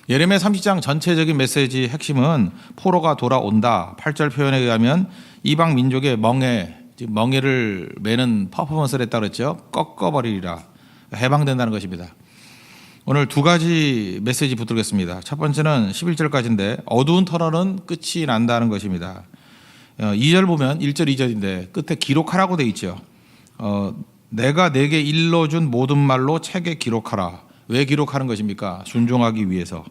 예레미야 30장 전체적인 메시지 핵심은 포로가 돌아온다. 8절 표현에 의하면 이방 민족의 멍에를 매는 퍼포먼스를 했다 그랬죠. 꺾어버리리라. 해방된다는 것입니다. 오늘 두 가지 메시지 붙들겠습니다. 첫 번째는 11절까지인데 어두운 터널은 끝이 난다는 것입니다. 2절 보면 1절 2절인데 끝에 기록하라고 돼 있죠. 내가 내게 일러준 모든 말로 책에 기록하라. 왜 기록하는 것입니까? 순종하기 위해서.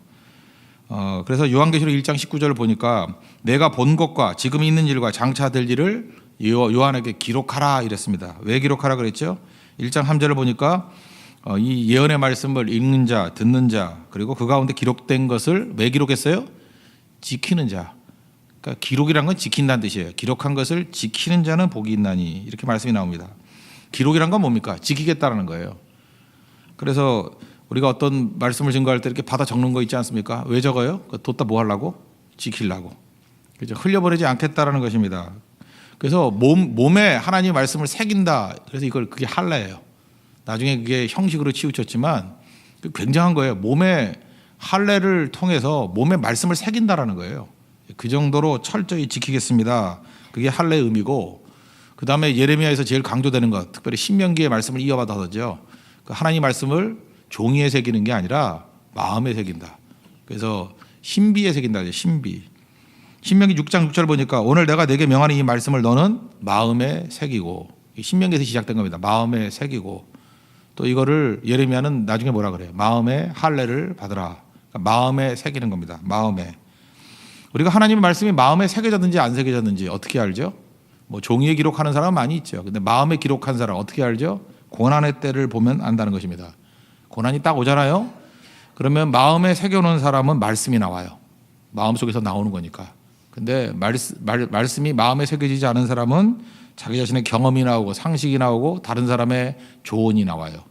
그래서 요한계시록 1장 19절을 보니까 내가 본 것과 지금 있는 일과 장차 될 일을 요한에게 기록하라 이랬습니다. 왜 기록하라 그랬죠? 1장 3절을 보니까 이 예언의 말씀을 읽는 자, 듣는 자, 그리고 그 가운데 기록된 것을 왜 기록했어요? 지키는 자. 그러니까 기록이란 건 지킨다는 뜻이에요. 기록한 것을 지키는 자는 복이 있나니 이렇게 말씀이 나옵니다. 기록이란 건 뭡니까? 지키겠다라는 거예요. 그래서 우리가 어떤 말씀을 증거할 때 이렇게 받아 적는 거 있지 않습니까? 왜 적어요? 뒀다 뭐 하려고? 지키려고. 그죠? 흘려버리지 않겠다라는 것입니다. 그래서 몸에 하나님의 말씀을 새긴다. 그래서 그게 할례예요. 나중에 그게 형식으로 치우쳤지만 굉장한 거예요. 몸에 할례를 통해서 몸에 말씀을 새긴다라는 거예요. 그 정도로 철저히 지키겠습니다. 그게 할례의 의미고, 그 다음에 예레미야에서 제일 강조되는 것, 특별히 신명기의 말씀을 이어받아 하죠. 하나님 말씀을 종이에 새기는 게 아니라 마음에 새긴다. 그래서 신비에 새긴다. 신비. 신명기 6장 6절 보니까 오늘 내가 내게 명하는 이 말씀을 너는 마음에 새기고, 신명기에서 시작된 겁니다. 마음에 새기고, 또 이거를 예레미야는 나중에 뭐라 그래요? 마음에 할례를 받으라. 그러니까 마음에 새기는 겁니다. 마음에. 우리가 하나님의 말씀이 마음에 새겨졌는지 안 새겨졌는지 어떻게 알죠? 뭐 종이에 기록하는 사람 많이 있죠. 근데 마음에 기록한 사람 어떻게 알죠? 고난의 때를 보면 안다는 것입니다. 고난이 딱 오잖아요. 그러면 마음에 새겨놓은 사람은 말씀이 나와요. 마음속에서 나오는 거니까. 근데 말씀이 마음에 새겨지지 않은 사람은 자기 자신의 경험이 나오고 상식이 나오고 다른 사람의 조언이 나와요.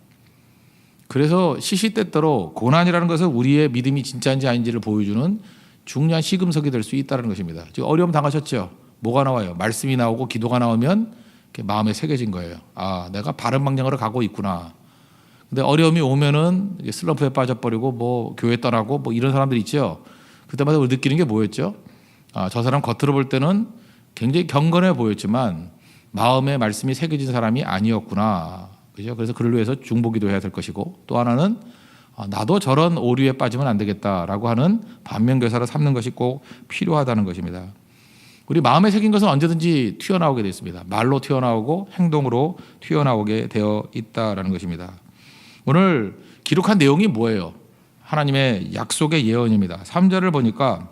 그래서 시시때때로 고난이라는 것은 우리의 믿음이 진짜인지 아닌지를 보여주는 중요한 시금석이 될 수 있다는 것입니다. 지금 어려움 당하셨죠? 뭐가 나와요? 말씀이 나오고 기도가 나오면 마음에 새겨진 거예요. 아, 내가 바른 방향으로 가고 있구나. 근데 어려움이 오면은 슬럼프에 빠져버리고 뭐 교회 떠나고 뭐 이런 사람들이 있죠. 그때마다 우리 느끼는 게 뭐였죠? 아, 저 사람 겉으로 볼 때는 굉장히 경건해 보였지만 마음에 말씀이 새겨진 사람이 아니었구나. 그죠? 그래서 그를 위해서 중보기도 해야 될 것이고, 또 하나는 나도 저런 오류에 빠지면 안 되겠다라고 하는 반면교사를 삼는 것이 꼭 필요하다는 것입니다. 우리 마음에 새긴 것은 언제든지 튀어나오게 되어 있습니다. 말로 튀어나오고 행동으로 튀어나오게 되어 있다라는 것입니다. 오늘 기록한 내용이 뭐예요? 하나님의 약속의 예언입니다. 3절을 보니까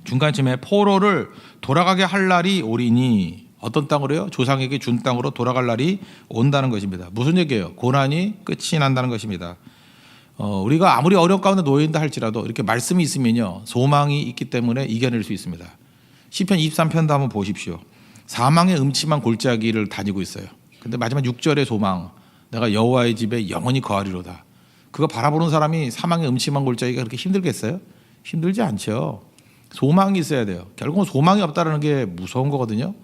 중간쯤에 포로를 돌아가게 할 날이 오리니, 어떤 땅으로요? 조상에게 준 땅으로 돌아갈 날이 온다는 것입니다. 무슨 얘기예요? 고난이 끝이 난다는 것입니다. 우리가 아무리 어려운 가운데 놓여있다 할지라도 이렇게 말씀이 있으면요, 소망이 있기 때문에 이겨낼 수 있습니다. 시편 23편도 한번 보십시오. 사망의 음침한 골짜기를 다니고 있어요. 근데 마지막 6절의 소망, 내가 여호와의 집에 영원히 거하리로다. 그거 바라보는 사람이 사망의 음침한 골짜기가 그렇게 힘들겠어요? 힘들지 않죠. 소망이 있어야 돼요. 결국은 소망이 없다는 게 무서운 거거든요.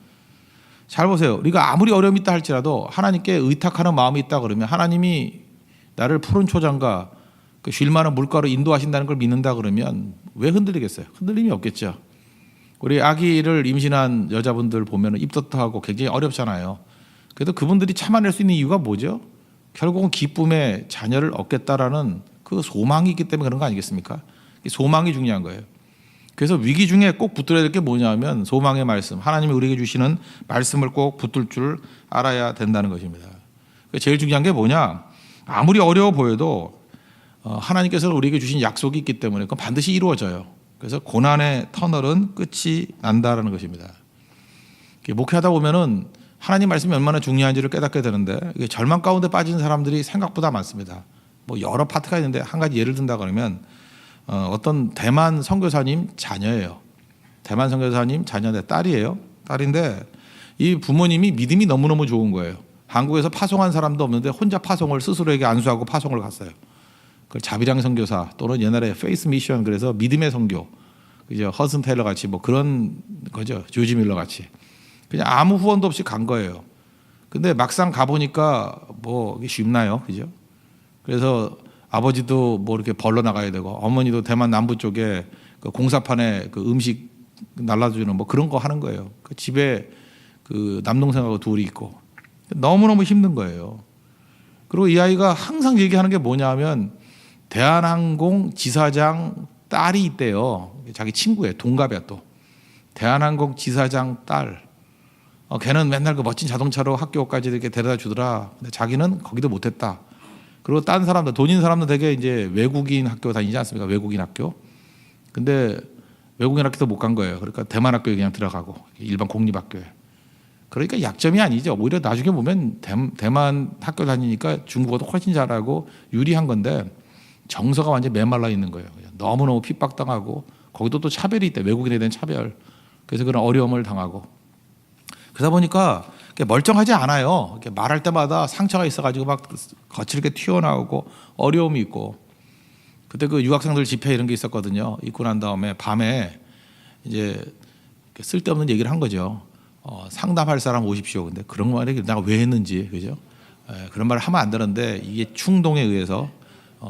잘 보세요. 우리가 아무리 어려움이 있다 할지라도 하나님께 의탁하는 마음이 있다 그러면 하나님이 나를 푸른 초장과 그 쉴 만한 물가로 인도하신다는 걸 믿는다 그러면 왜 흔들리겠어요? 흔들림이 없겠죠. 우리 아기를 임신한 여자분들 보면 입덧하고 굉장히 어렵잖아요. 그래도 그분들이 참아낼 수 있는 이유가 뭐죠? 결국은 기쁨의 자녀를 얻겠다라는 그 소망이 있기 때문에 그런 거 아니겠습니까? 소망이 중요한 거예요. 그래서 위기 중에 꼭 붙들어야 될 게 뭐냐면 소망의 말씀, 하나님이 우리에게 주시는 말씀을 꼭 붙들 줄 알아야 된다는 것입니다. 제일 중요한 게 뭐냐? 아무리 어려워 보여도 하나님께서 우리에게 주신 약속이 있기 때문에 그건 반드시 이루어져요. 그래서 고난의 터널은 끝이 난다라는 것입니다. 목회하다 보면은 하나님 말씀이 얼마나 중요한지를 깨닫게 되는데, 이게 절망 가운데 빠진 사람들이 생각보다 많습니다. 뭐 여러 파트가 있는데 한 가지 예를 든다 그러면 어떤 대만 선교사님 자녀예요. 대만 선교사님 자녀인데 딸이에요. 딸인데 이 부모님이 믿음이 너무너무 좋은 거예요. 한국에서 파송한 사람도 없는데 혼자 파송을 스스로에게 안수하고 파송을 갔어요. 그 자비랑 선교사 또는 옛날에 페이스 미션, 그래서 믿음의 선교, 그죠? 허슨 테일러 같이 뭐 그런 거죠. 조지 밀러 같이 그냥 아무 후원도 없이 간 거예요. 근데 막상 가 보니까 뭐 쉽나요, 그죠? 그래서 아버지도 뭐 이렇게 벌러 나가야 되고 어머니도 대만 남부 쪽에 그 공사판에 그 음식 날라주는 뭐 그런 거 하는 거예요. 그 집에 그 남동생하고 둘이 있고 너무너무 힘든 거예요. 그리고 이 아이가 항상 얘기하는 게 뭐냐면 대한항공 지사장 딸이 있대요. 자기 친구예요. 동갑이야 또. 대한항공 지사장 딸. 걔는 맨날 그 멋진 자동차로 학교까지 이렇게 데려다 주더라. 근데 자기는 거기도 못했다. 그리고 딴 사람들, 돈 있는 사람들 되게 이제 외국인 학교 다니지 않습니까? 외국인 학교. 근데 외국인 학교도 못 간 거예요. 그러니까 대만 학교에 그냥 들어가고 일반 공립학교에. 그러니까 약점이 아니죠. 오히려 나중에 보면 대만 학교 다니니까 중국어도 훨씬 잘하고 유리한 건데 정서가 완전히 메말라 있는 거예요. 너무너무 핍박당하고 거기도 또 차별이 있대. 외국인에 대한 차별. 그래서 그런 어려움을 당하고. 그러다 보니까 멀쩡하지 않아요. 이렇게 말할 때마다 상처가 있어가지고 막 거칠게 튀어나오고 어려움이 있고. 그때 그 유학생들 집회 이런 게 있었거든요. 있고 난 다음에 밤에 이제 쓸데없는 얘기를 한 거죠. 상담할 사람 오십시오. 근데 그런 말을 내가 왜 했는지, 그죠? 그런 말을 하면 안 되는데 이게 충동에 의해서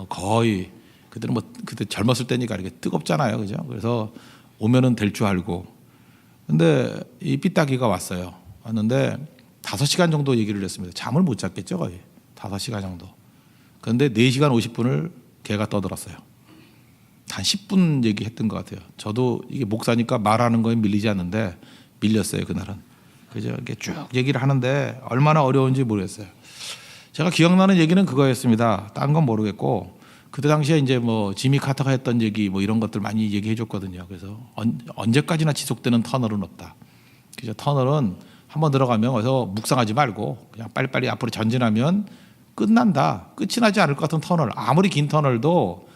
거의 그때는 뭐 그때 젊었을 때니까 이렇게 뜨겁잖아요, 그죠? 그래서 오면은 될 줄 알고. 근데 이 삐딱이가 왔어요. 왔는데 5시간 정도 얘기를 했습니다. 잠을 못 잤겠죠, 거의 5시간 정도. 그런데 4시간 50분을 걔가 떠들었어요. 한 10분 얘기했던 것 같아요. 저도 이게 목사니까 말하는 거에 밀리지 않는데 밀렸어요, 그날은. 그죠? 이렇게 쭉 얘기를 하는데 얼마나 어려운지 모르겠어요. 제가 기억나는 얘기는 그거였습니다. 딴 건 모르겠고 그때 당시에 이제 뭐 지미 카터가 했던 얘기 뭐 이런 것들 많이 얘기해 줬거든요. 그래서 언제까지나 지속되는 터널은 없다. 그죠? 터널은 한번 들어가면 어서 묵상하지 말고 그냥 빨리빨리 앞으로 전진하면 끝난다. 끝이 나지 않을 것 같은 터널. 아무리 긴 터널도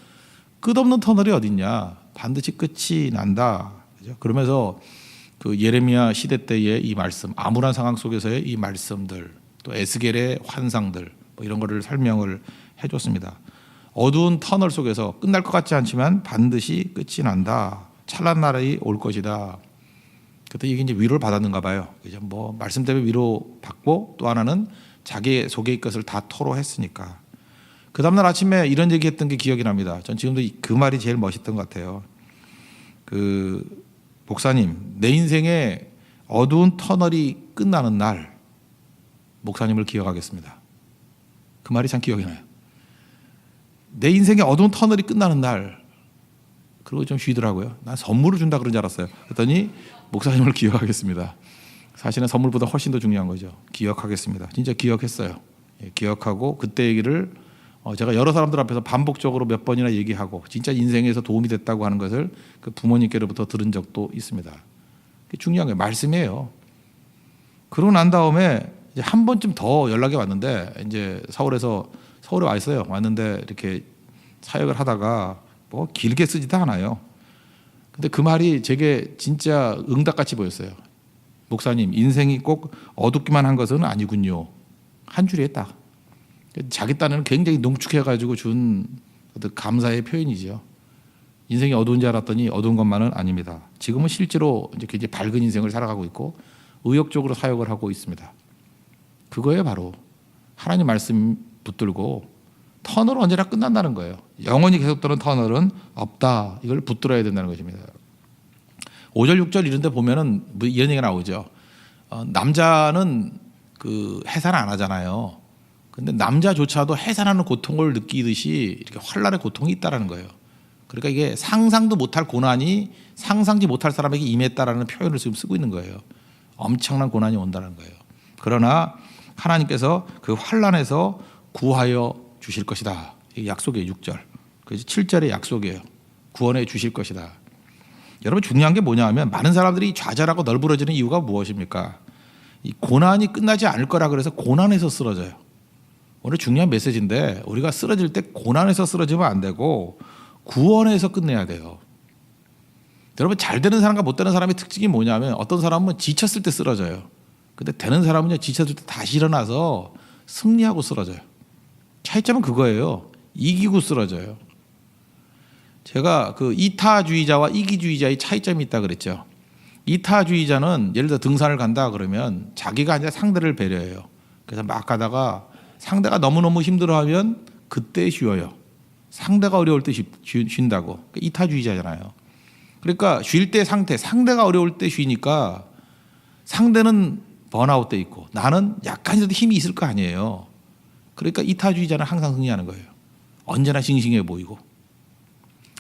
끝없는 터널이 어딨냐. 반드시 끝이 난다. 그죠? 그러면서 그 예레미야 시대 때의 이 말씀, 암울한 상황 속에서의 이 말씀들, 또 에스겔의 환상들 뭐 이런 거를 설명을 해줬습니다. 어두운 터널 속에서 끝날 것 같지 않지만 반드시 끝이 난다. 찬란 날이 올 것이다. 그때 이게 이제 위로를 받았는가 봐요. 그죠? 뭐 말씀 때문에 위로 받고 또 하나는 자기 속의 것을 다 토로했으니까. 그 다음날 아침에 이런 얘기했던 게 기억이 납니다. 전 지금도 그 말이 제일 멋있던 것 같아요. 그 목사님, 내 인생의 어두운 터널이 끝나는 날 목사님을 기억하겠습니다. 그 말이 참 기억이 나요. 내 인생의 어두운 터널이 끝나는 날. 그리고 좀 쉬더라고요. 난 선물을 준다 그런 줄 알았어요. 그랬더니 목사님을 기억하겠습니다. 사실은 선물보다 훨씬 더 중요한 거죠. 기억하겠습니다. 진짜 기억했어요. 기억하고 그때 얘기를 제가 여러 사람들 앞에서 반복적으로 몇 번이나 얘기하고 진짜 인생에서 도움이 됐다고 하는 것을 그 부모님께로부터 들은 적도 있습니다. 그게 중요한 거예요. 말씀이에요. 그러고 난 다음에 이제 한 번쯤 더 연락이 왔는데 이제 서울에 와 있어요. 왔는데 이렇게 사역을 하다가 뭐 길게 쓰지도 않아요. 근데 그 말이 제게 진짜 응답같이 보였어요. 목사님, 인생이 꼭 어둡기만 한 것은 아니군요. 한 줄이에 딱. 자기 딴에는 굉장히 농축해가지고 준 감사의 표현이죠. 인생이 어두운 줄 알았더니 어두운 것만은 아닙니다. 지금은 실제로 이제 굉장히 밝은 인생을 살아가고 있고 의욕적으로 사역을 하고 있습니다. 그거예요, 바로 하나님 말씀 붙들고 터널은 언제나 끝난다는 거예요. 영원히 계속되는 터널은 없다. 이걸 붙들어야 된다는 것입니다. 5절 6절 이런 데 보면은 뭐 이런 얘기가 나오죠. 남자는 그 해산 안 하잖아요. 근데 남자조차도 해산하는 고통을 느끼듯이 이렇게 환란의 고통이 있다라는 거예요. 그러니까 이게 상상도 못할 고난이 상상지 못할 사람에게 임했다라는 표현을 지금 쓰고 있는 거예요. 엄청난 고난이 온다는 거예요. 그러나 하나님께서 그 환란에서 구하여 주실 것이다. 이게 약속이에요. 6절. 그래서 7절의 약속이에요. 구원해 주실 것이다. 여러분 중요한 게 뭐냐 하면 많은 사람들이 좌절하고 널브러지는 이유가 무엇입니까? 이 고난이 끝나지 않을 거라 그래서 고난에서 쓰러져요. 오늘 중요한 메시지인데 우리가 쓰러질 때 고난에서 쓰러지면 안 되고 구원에서 끝내야 돼요. 여러분 잘 되는 사람과 못 되는 사람의 특징이 뭐냐면 어떤 사람은 지쳤을 때 쓰러져요. 근데 되는 사람은요 지쳤을 때 다시 일어나서 승리하고 쓰러져요. 차이점은 그거예요. 이기고 쓰러져요. 제가 그 이타주의자와 이기주의자의 차이점이 있다 그랬죠. 이타주의자는 예를 들어 등산을 간다 그러면 자기가 아니라 상대를 배려해요. 그래서 막 가다가 상대가 너무너무 힘들어하면 그때 쉬어요. 상대가 어려울 때 쉰다고. 그러니까 이타주의자잖아요. 그러니까 쉴 때 상대가 어려울 때 쉬니까 상대는 번아웃 돼 있고 나는 약간이라도 힘이 있을 거 아니에요. 그러니까 이타주의자는 항상 승리하는 거예요. 언제나 싱싱해 보이고.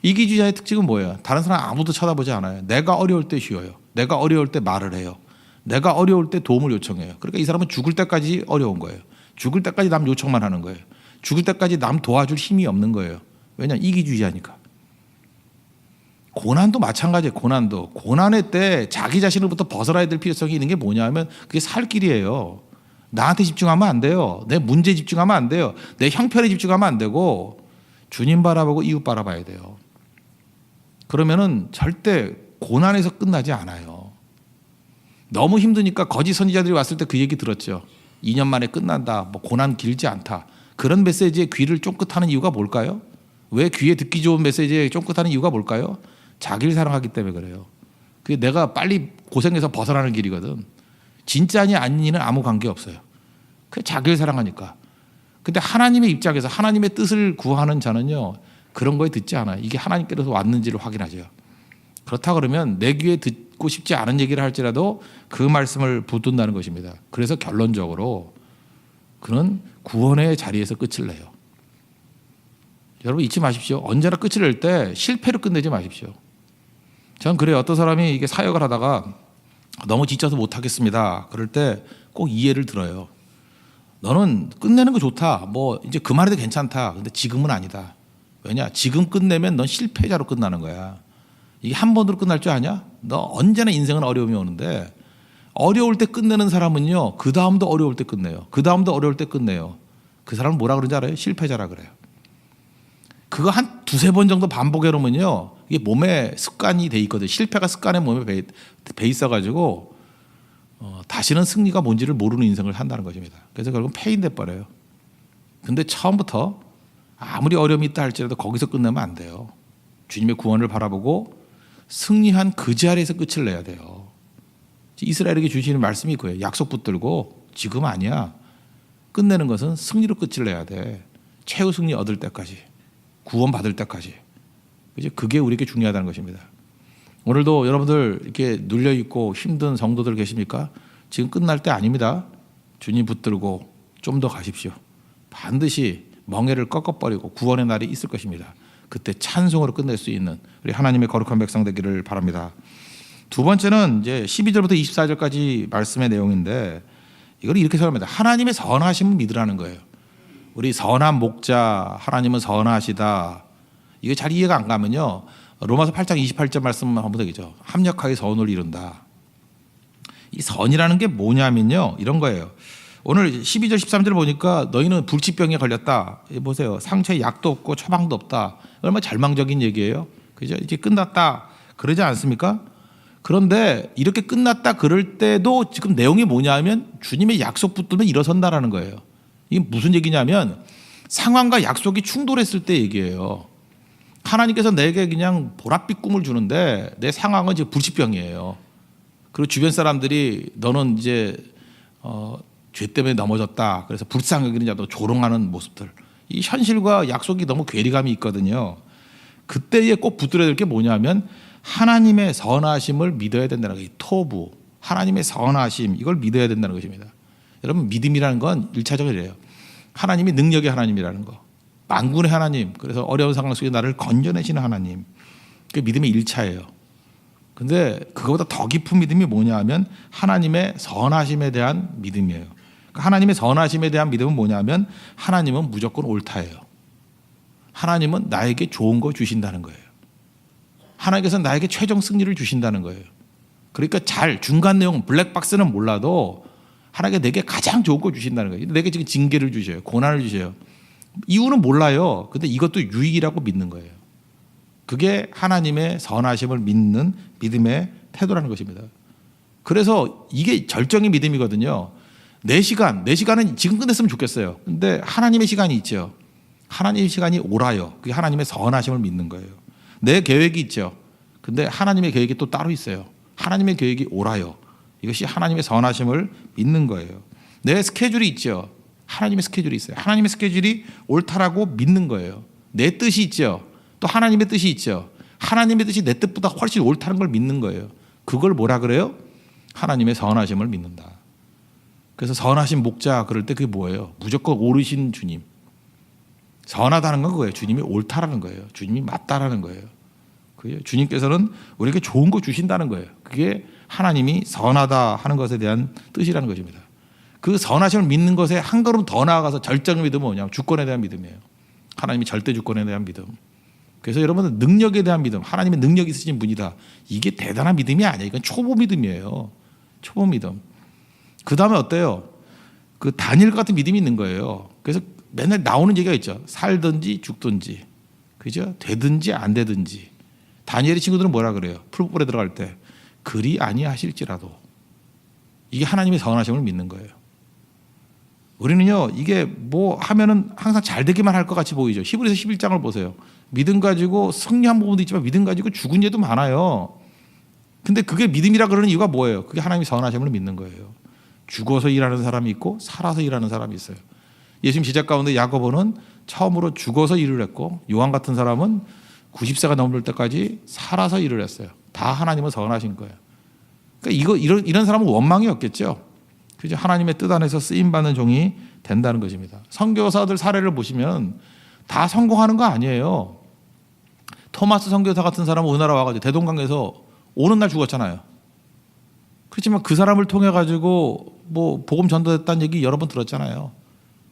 이기주의자의 특징은 뭐예요? 다른 사람 아무도 쳐다보지 않아요. 내가 어려울 때 쉬어요. 내가 어려울 때 말을 해요. 내가 어려울 때 도움을 요청해요. 그러니까 이 사람은 죽을 때까지 어려운 거예요. 죽을 때까지 남 요청만 하는 거예요. 죽을 때까지 남 도와줄 힘이 없는 거예요. 왜냐? 이기주의자니까. 고난도 마찬가지예요. 고난의 때 자기 자신으로부터 벗어나야 될 필요성이 있는 게 뭐냐면 그게 살 길이에요. 나한테 집중하면 안 돼요. 내 문제에 집중하면 안 돼요. 내 형편에 집중하면 안 되고 주님 바라보고 이웃 바라봐야 돼요. 그러면은 절대 고난에서 끝나지 않아요. 너무 힘드니까 거짓 선지자들이 왔을 때 그 얘기 들었죠. 2년 만에 끝난다. 뭐 고난 길지 않다. 그런 메시지에 귀를 쫑긋하는 이유가 뭘까요? 왜 귀에 듣기 좋은 메시지에 쫑긋하는 이유가 뭘까요? 자기를 사랑하기 때문에 그래요. 그게 내가 빨리 고생해서 벗어나는 길이거든. 진짜니 아니니는 아무 관계 없어요. 그게 자기를 사랑하니까. 근데 하나님의 입장에서 하나님의 뜻을 구하는 자는요. 그런 거에 듣지 않아요. 이게 하나님께로서 왔는지를 확인하죠. 그렇다 그러면 내 귀에 듣고 싶지 않은 얘기를 할지라도 그 말씀을 붙든다는 것입니다. 그래서 결론적으로 그는 구원의 자리에서 끝을 내요. 여러분 잊지 마십시오. 언제나 끝을 낼 때 실패로 끝내지 마십시오. 전 그래요. 어떤 사람이 이게 사역을 하다가 너무 지쳐서 못하겠습니다. 그럴 때 꼭 이해를 들어요. 너는 끝내는 거 좋다. 뭐 이제 그만해도 괜찮다. 근데 지금은 아니다. 왜냐? 지금 끝내면 넌 실패자로 끝나는 거야. 이게 한 번으로 끝날 줄 아냐? 너 언제나 인생은 어려움이 오는데 어려울 때 끝내는 사람은요. 그 다음도 어려울 때 끝내요. 그 다음도 어려울 때 끝내요. 그 사람은 뭐라 그러는지 알아요? 실패자라 그래요. 그거 한 두세 번 정도 반복해 놓으면요. 이게 몸에 습관이 돼 있거든요. 실패가 습관에 몸에 배 있어가지고 다시는 승리가 뭔지를 모르는 인생을 산다는 것입니다. 그래서 결국 패인돼 버려요. 근데 처음부터 아무리 어려움이 있다 할지라도 거기서 끝내면 안 돼요. 주님의 구원을 바라보고 승리한 그 자리에서 끝을 내야 돼요. 이스라엘에게 주시는 말씀이 그예요. 약속 붙들고 지금 아니야. 끝내는 것은 승리로 끝을 내야 돼. 최후 승리 얻을 때까지. 구원 받을 때까지. 그게 우리에게 중요하다는 것입니다. 오늘도 여러분들 이렇게 눌려 있고 힘든 성도들 계십니까? 지금 끝날 때 아닙니다. 주님 붙들고 좀 더 가십시오. 반드시 멍에를 꺾어버리고 구원의 날이 있을 것입니다. 그때 찬송으로 끝낼 수 있는 우리 하나님의 거룩한 백성 되기를 바랍니다. 두 번째는 이제 12절부터 24절까지 말씀의 내용인데 이걸 이렇게 설명합니다. 하나님의 선하심을 믿으라는 거예요. 우리 선한 목자, 하나님은 선하시다. 이게 잘 이해가 안 가면요. 로마서 8장 28절 말씀 한번 되겠죠. 합력하게 선을 이룬다. 이 선이라는 게 뭐냐면요. 이런 거예요. 오늘 12절 13절 보니까 너희는 불치병에 걸렸다. 보세요. 상처에 약도 없고 처방도 없다. 얼마나 절망적인 얘기예요. 그죠? 이제 끝났다. 그러지 않습니까? 그런데 이렇게 끝났다 그럴 때도 지금 내용이 뭐냐면 주님의 약속 붙들면 일어선다라는 거예요. 이게 무슨 얘기냐면 상황과 약속이 충돌했을 때 얘기예요. 하나님께서 내게 그냥 보랏빛 꿈을 주는데 내 상황은 지금 불치병이에요. 그리고 주변 사람들이 너는 이제 죄 때문에 넘어졌다. 그래서 불쌍히 여기는 자도 조롱하는 모습들. 이 현실과 약속이 너무 괴리감이 있거든요. 그때에 꼭 붙들어야 될 게 뭐냐면 하나님의 선하심을 믿어야 된다는 거예요. 토부, 하나님의 선하심 이걸 믿어야 된다는 것입니다. 여러분 믿음이라는 건 1차적이래요. 하나님이 능력의 하나님이라는 거. 만군의 하나님, 그래서 어려운 상황 속에 나를 건져내시는 하나님. 그게 믿음의 1차예요. 근데 그거보다 더 깊은 믿음이 뭐냐 하면 하나님의 선하심에 대한 믿음이에요. 그러니까 하나님의 선하심에 대한 믿음은 뭐냐면 하나님은 무조건 옳다예요. 하나님은 나에게 좋은 거 주신다는 거예요. 하나님께서 나에게 최종 승리를 주신다는 거예요. 그러니까 중간 내용 블랙박스는 몰라도 하나님께 내게 가장 좋은 거 주신다는 거예요. 내게 지금 징계를 주셔요. 고난을 주셔요. 이유는 몰라요. 근데 이것도 유익이라고 믿는 거예요. 그게 하나님의 선하심을 믿는 믿음의 태도라는 것입니다. 그래서 이게 절정의 믿음이거든요. 내 시간은 지금 끝냈으면 좋겠어요. 근데 하나님의 시간이 있죠. 하나님의 시간이 옳아요. 그게 하나님의 선하심을 믿는 거예요. 내 계획이 있죠. 근데 하나님의 계획이 또 따로 있어요. 하나님의 계획이 옳아요. 이것이 하나님의 선하심을 믿는 거예요. 내 스케줄이 있죠. 하나님의 스케줄이 있어요. 하나님의 스케줄이 옳다라고 믿는 거예요. 내 뜻이 있죠. 또 하나님의 뜻이 있죠. 하나님의 뜻이 내 뜻보다 훨씬 옳다는 걸 믿는 거예요. 그걸 뭐라 그래요? 하나님의 선하심을 믿는다. 그래서 선하신 목자 그럴 때 그게 뭐예요? 무조건 옳으신 주님. 선하다는 건 그거예요. 주님이 옳다라는 거예요. 주님이 맞다라는 거예요. 그게 주님께서는 우리에게 좋은 거 주신다는 거예요. 그게 하나님이 선하다 하는 것에 대한 뜻이라는 것입니다. 그 선하심을 믿는 것에 한 걸음 더 나아가서 절정의 믿음은 뭐냐면 주권에 대한 믿음이에요. 하나님이 절대 주권에 대한 믿음. 그래서 여러분은 능력에 대한 믿음, 하나님의 능력이 있으신 분이다. 이게 대단한 믿음이 아니에요. 이건 초보 믿음이에요. 초보 믿음. 그 다음에 어때요? 그 다니엘 같은 믿음이 있는 거예요. 그래서 맨날 나오는 얘기가 있죠. 살든지 죽든지, 그죠? 되든지 안 되든지. 다니엘의 친구들은 뭐라 그래요? 풀불에 들어갈 때 그리 아니하실지라도. 이게 하나님의 선하심을 믿는 거예요. 우리는요, 이게 뭐 하면은 항상 잘 되기만 할 것 같이 보이죠. 히브리서 11장을 보세요. 믿음 가지고 승리한 부분도 있지만 믿음 가지고 죽은 예도 많아요. 근데 그게 믿음이라 그러는 이유가 뭐예요? 그게 하나님의 선하심을 믿는 거예요. 죽어서 일하는 사람이 있고 살아서 일하는 사람이 있어요. 예수님 제자 가운데 야고보는 처음으로 죽어서 일을 했고 요한 같은 사람은 90세가 넘을 때까지 살아서 일을 했어요. 다 하나님은 선하신 거예요. 그러니까 이런 사람은 원망이 없겠죠. 그죠? 하나님의 뜻 안에서 쓰임 받는 종이 된다는 것입니다. 선교사들 사례를 보시면 다 성공하는 거 아니에요. 토마스 선교사 같은 사람은 우리나라 와가지고 대동강에서 오는 날 죽었잖아요. 그렇지만 그 사람을 통해 가지고 뭐 복음 전도됐다는 얘기 여러 번 들었잖아요.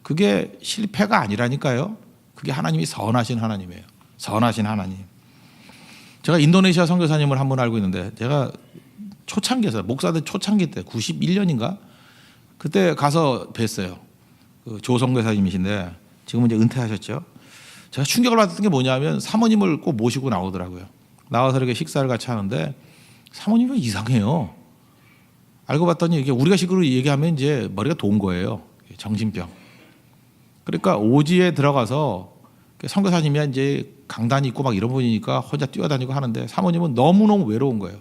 그게 실패가 아니라니까요. 그게 하나님이 선하신 하나님이에요. 선하신 하나님. 제가 인도네시아 선교사님을 한 분 알고 있는데 제가 초창기에서 목사들 초창기 때 91년인가 그때 가서 뵀어요. 그 조 선교사님이신데 지금은 이제 은퇴하셨죠. 제가 충격을 받았던 게 뭐냐면 사모님을 꼭 모시고 나오더라고요. 나와서 이렇게 식사를 같이 하는데 사모님이 이상해요. 알고 봤더니 이게 우리가 식으로 얘기하면 이제 머리가 돈 거예요. 정신병. 그러니까 오지에 들어가서 선교사님이 이제 강단이 있고 막 이런 분이니까 혼자 뛰어다니고 하는데 사모님은 너무너무 외로운 거예요.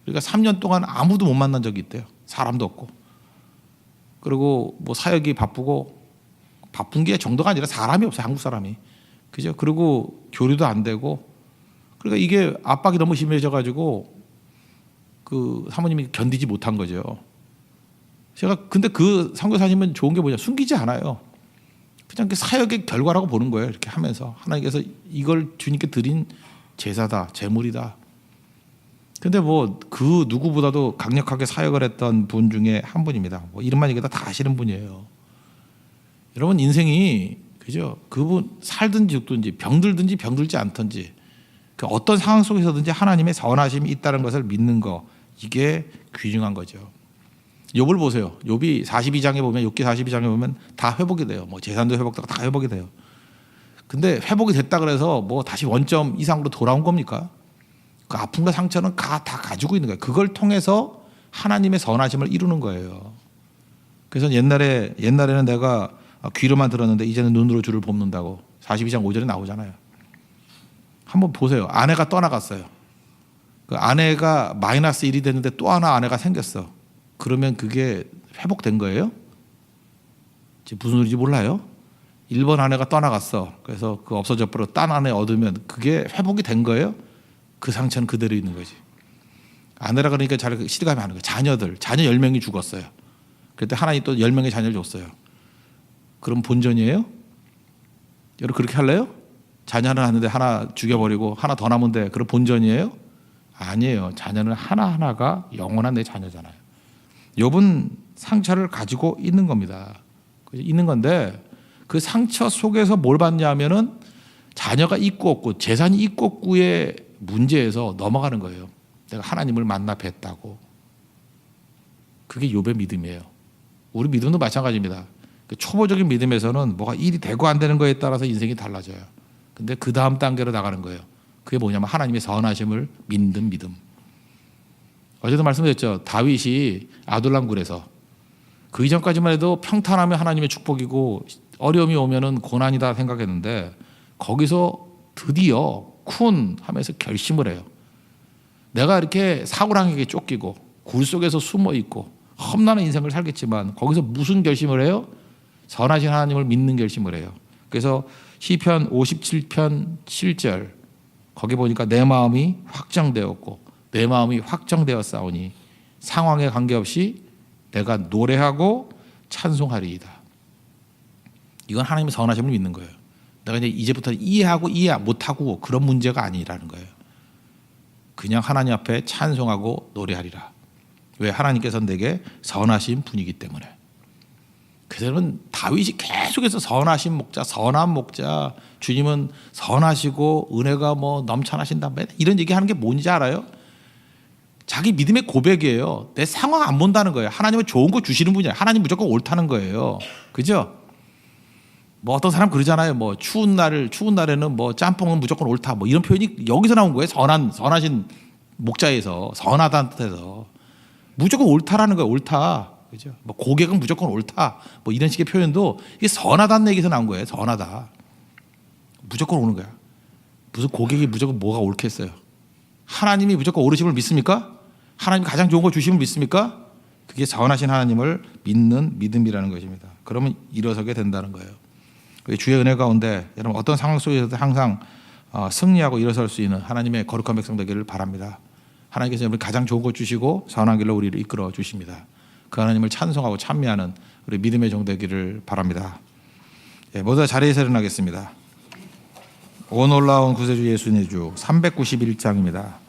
그러니까 3년 동안 아무도 못 만난 적이 있대요. 사람도 없고. 그리고 뭐 사역이 바쁘고 바쁜 게 정도가 아니라 사람이 없어요. 한국 사람이. 그죠? 그리고 교류도 안 되고 그러니까 이게 압박이 너무 심해져 가지고 그 사모님이 견디지 못한 거죠. 제가 근데 그 선교사님은 좋은 게 뭐냐? 숨기지 않아요. 그냥 그 사역의 결과라고 보는 거예요. 이렇게 하면서 하나님께서 이걸 주님께 드린 제사다, 제물이다. 근데 뭐 그 누구보다도 강력하게 사역을 했던 분 중에 한 분입니다. 뭐 이름만 얘기해도 다 아시는 분이에요. 여러분 인생이 그죠? 그분 살든지 죽든지 병들든지 병들지 않든지 그 어떤 상황 속에서든지 하나님의 선하심이 있다는 것을 믿는 거 이게 귀중한 거죠. 욥을 보세요. 욥이 42장에 보면 욥기 42장에 보면 다 회복이 돼요. 뭐 재산도 회복되고 다 회복이 돼요. 근데 회복이 됐다 그래서 뭐 다시 원점 이상으로 돌아온 겁니까? 그 아픔과 상처는 다 가지고 있는 거예요. 그걸 통해서 하나님의 선하심을 이루는 거예요. 그래서 옛날에는 내가 귀로만 들었는데 이제는 눈으로 주를 봅는다고 42장 5절에 나오잖아요. 한번 보세요. 아내가 떠나갔어요. 그 아내가 마이너스 1이 됐는데 또 하나 아내가 생겼어. 그러면 그게 회복된 거예요? 무슨 소리인지 몰라요? 1번 아내가 떠나갔어. 그래서 그 없어져 버려 딴 아내 얻으면 그게 회복이 된 거예요? 그 상처는 그대로 있는 거지. 아내라 그러니까 잘 시대감이 하는 거예요. 자녀 10명이 죽었어요. 그때 하나님 또 10명의 자녀를 줬어요. 그럼 본전이에요? 여러분 그렇게 할래요? 자녀 하나 낳는데 하나 죽여버리고 하나 더 남은데 그럼 본전이에요? 아니에요. 자녀는 하나하나가 영원한 내 자녀잖아요. 욥은 상처를 가지고 있는 겁니다. 있는 건데 그 상처 속에서 뭘 받냐면은 자녀가 있고 없고 재산이 있고 없고의 문제에서 넘어가는 거예요. 내가 하나님을 만나 뵀다고. 그게 욥의 믿음이에요. 우리 믿음도 마찬가지입니다. 그 초보적인 믿음에서는 뭐가 일이 되고 안 되는 거에 따라서 인생이 달라져요. 근데 그 다음 단계로 나가는 거예요. 그게 뭐냐면 하나님의 선하심을 믿는 믿음. 어제도 말씀드렸죠. 다윗이 아둘람 굴에서 그 이전까지만 해도 평탄하면 하나님의 축복이고 어려움이 오면은 고난이다 생각했는데 거기서 드디어 쿤 하면서 결심을 해요. 내가 이렇게 사울왕에게 쫓기고 굴 속에서 숨어 있고 험난한 인생을 살겠지만 거기서 무슨 결심을 해요? 선하신 하나님을 믿는 결심을 해요. 그래서 시편 57편 7절 거기 보니까 내 마음이 확정되었고 내 마음이 확정되었사오니 상황에 관계없이 내가 노래하고 찬송하리이다. 이건 하나님의 선하심을 믿는 거예요. 내가 이제부터 이해하고 이해 못하고 그런 문제가 아니라는 거예요. 그냥 하나님 앞에 찬송하고 노래하리라. 왜? 하나님께서는 내게 선하신 분이기 때문에. 그래서 다윗이 계속해서 선하신 목자, 선한 목자, 주님은 선하시고 은혜가 뭐 넘쳐나신다, 이런 얘기하는 게 뭔지 알아요? 자기 믿음의 고백이에요. 내 상황 안 본다는 거예요. 하나님은 좋은 거 주시는 분이에요. 하나님 무조건 옳다는 거예요. 그죠? 뭐 어떤 사람 그러잖아요. 뭐 추운 날에는 뭐 짬뽕은 무조건 옳다. 뭐 이런 표현이 여기서 나온 거예요. 선하신 목자에서, 선하다는 뜻에서 무조건 옳다라는 거예요. 옳다. 그죠? 뭐 고객은 무조건 옳다. 뭐 이런 식의 표현도 이게 선하다는 얘기에서 나온 거예요. 선하다. 무조건 오는 거야. 무슨 고객이 무조건 뭐가 옳겠어요? 하나님이 무조건 옳으심을 믿습니까? 하나님이 가장 좋은 거 주심을 믿습니까? 그게 선하신 하나님을 믿는 믿음이라는 것입니다. 그러면 일어서게 된다는 거예요. 주의 은혜 가운데 여러분 어떤 상황 속에서도 항상 승리하고 일어설 수 있는 하나님의 거룩한 백성 되기를 바랍니다. 하나님께서 여러분 가장 좋은 것 주시고 선한 길로 우리를 이끌어 주십니다. 그 하나님을 찬송하고 찬미하는 우리 믿음의 종 되기를 바랍니다. 모두 다 자리에서 일어나겠습니다. 온 올라온 구세주 예수님의 주 391장입니다.